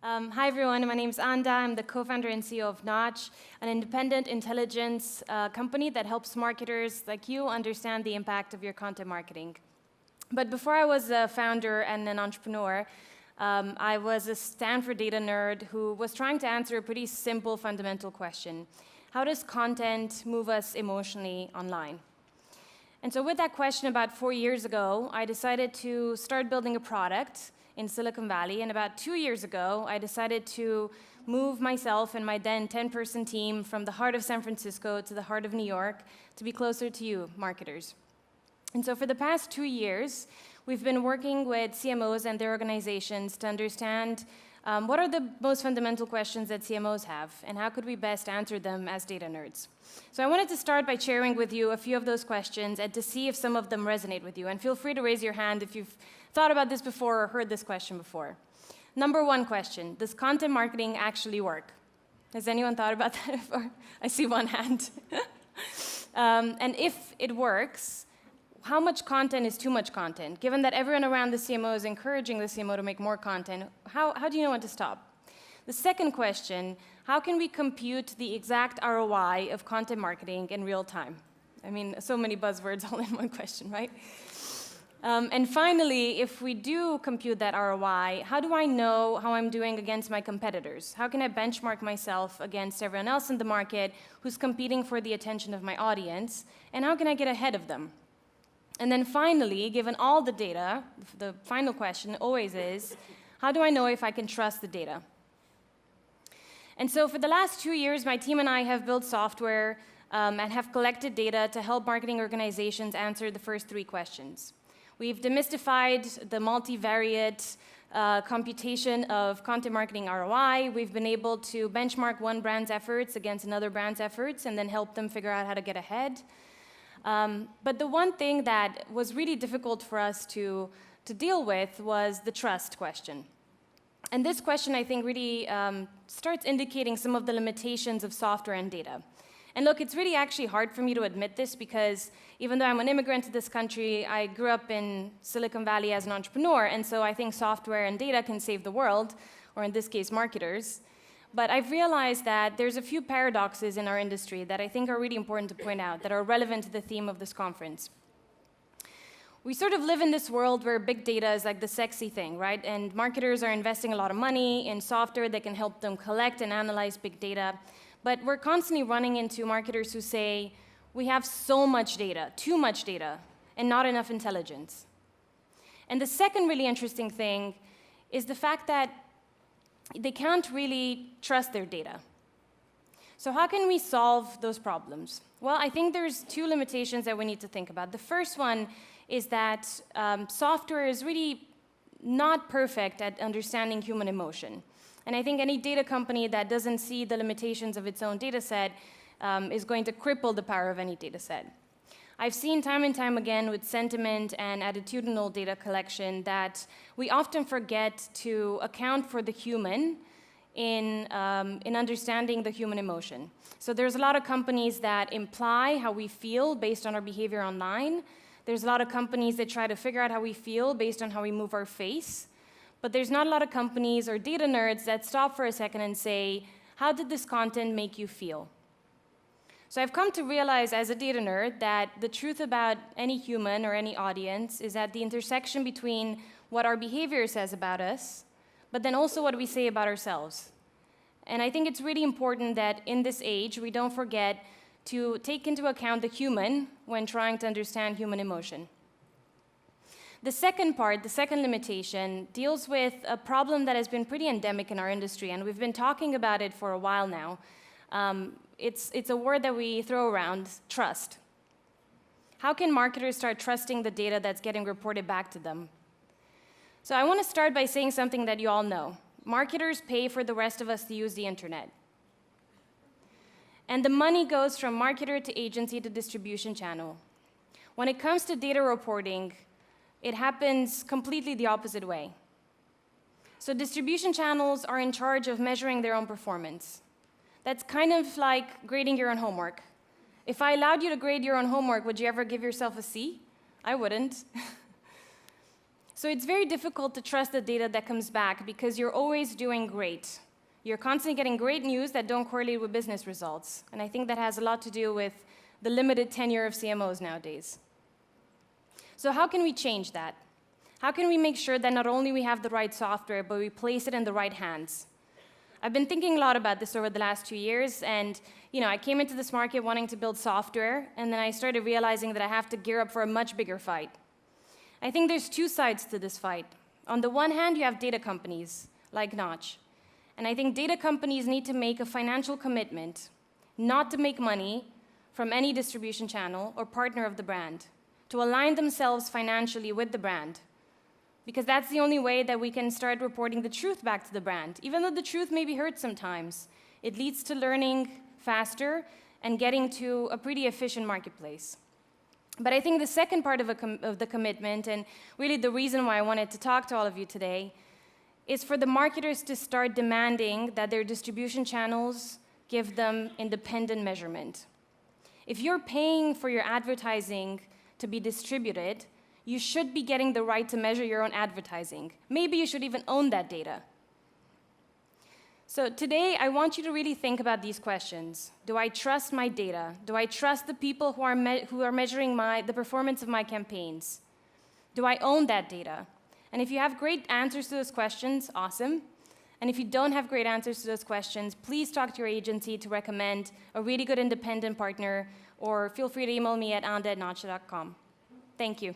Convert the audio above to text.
Hi everyone, my name is Anda. I'm the co-founder and CEO of Knotch, an independent intelligence company that helps marketers like you understand the impact of your content marketing. But before I was a founder and an entrepreneur, I was a Stanford data nerd who was trying to answer a pretty simple fundamental question. How does content move us emotionally online? And so with that question about 4 years ago, I decided to start building a product in Silicon Valley, and about 2 years ago, I decided to move myself and my then 10-person team from the heart of San Francisco to the heart of New York to be closer to you, marketers. And so for the past 2 years, we've been working with CMOs and their organizations to understand what are the most fundamental questions that CMOs have, and how could we best answer them as data nerds? So I wanted to start by sharing with you a few of those questions and to see if some of them resonate with you. And feel free to raise your hand if you've thought about this before or heard this question before. Number one question, does content marketing actually work? Has anyone thought about that before? I see one hand. And if it works, how much content is too much content? Given that everyone around the CMO is encouraging the CMO to make more content, how do you know when to stop? The second question, how can we compute the exact ROI of content marketing in real time? I mean, so many buzzwords all in one question, right? And finally, if we do compute that ROI, how do I know how I'm doing against my competitors? How can I benchmark myself against everyone else in the market who's competing for the attention of my audience? And how can I get ahead of them? And then finally, given all the data, the final question always is, how do I know if I can trust the data? And so for the last 2 years, my team and I have built software and have collected data to help marketing organizations answer the first 3 questions. We've demystified the multivariate computation of content marketing ROI. We've been able to benchmark one brand's efforts against another brand's efforts and then help them figure out how to get ahead. But the one thing that was really difficult for us to deal with was the trust question. And this question, I think, really starts indicating some of the limitations of software and data. And look, it's really actually hard for me to admit this because even though I'm an immigrant to this country, I grew up in Silicon Valley as an entrepreneur, and so I think software and data can save the world, or in this case, marketers. But I've realized that there's a few paradoxes in our industry that I think are really important to point out, that are relevant to the theme of this conference. We sort of live in this world where big data is like the sexy thing, right? And marketers are investing a lot of money in software that can help them collect and analyze big data. But we're constantly running into marketers who say, we have so much data, too much data, and not enough intelligence. And the second really interesting thing is the fact that they can't really trust their data. So how can we solve those problems? Well, I think there's 2 limitations that we need to think about. The first one is that software is really not perfect at understanding human emotion. And I think any data company that doesn't see the limitations of its own data set is going to cripple the power of any data set. I've seen time and time again with sentiment and attitudinal data collection that we often forget to account for the human in understanding the human emotion. So there's a lot of companies that imply how we feel based on our behavior online. There's a lot of companies that try to figure out how we feel based on how we move our face. But there's not a lot of companies or data nerds that stop for a second and say, how did this content make you feel? So I've come to realize as a data nerd that the truth about any human or any audience is at the intersection between what our behavior says about us, but then also what we say about ourselves. And I think it's really important that in this age, we don't forget to take into account the human when trying to understand human emotion. The second part, the second limitation, deals with a problem that has been pretty endemic in our industry, and we've been talking about it for a while now. It's a word that we throw around, trust. How can marketers start trusting the data that's getting reported back to them? So I want to start by saying something that you all know. Marketers pay for the rest of us to use the internet. And the money goes from marketer to agency to distribution channel. When it comes to data reporting, it happens completely the opposite way. So distribution channels are in charge of measuring their own performance. That's kind of like grading your own homework. If I allowed you to grade your own homework, would you ever give yourself a C? I wouldn't. So it's very difficult to trust the data that comes back because you're always doing great. You're constantly getting great news that don't correlate with business results. And I think that has a lot to do with the limited tenure of CMOs nowadays. So how can we change that? How can we make sure that not only we have the right software, but we place it in the right hands? I've been thinking a lot about this over the last 2 years, and I came into this market wanting to build software, and then I started realizing that I have to gear up for a much bigger fight. I think there's two sides to this fight. On the one hand, you have data companies like Knotch, and I think data companies need to make a financial commitment not to make money from any distribution channel or partner of the brand, to align themselves financially with the brand. Because that's the only way that we can start reporting the truth back to the brand. Even though the truth maybe hurts sometimes, it leads to learning faster and getting to a pretty efficient marketplace. But I think the second part of the commitment, and really the reason why I wanted to talk to all of you today, is for the marketers to start demanding that their distribution channels give them independent measurement. If you're paying for your advertising to be distributed, you should be getting the right to measure your own advertising. Maybe you should even own that data. So today, I want you to really think about these questions. Do I trust my data? Do I trust the people who are measuring the performance of my campaigns? Do I own that data? And if you have great answers to those questions, awesome. And if you don't have great answers to those questions, please talk to your agency to recommend a really good independent partner, or feel free to email me at anda@knotch.com. Thank you.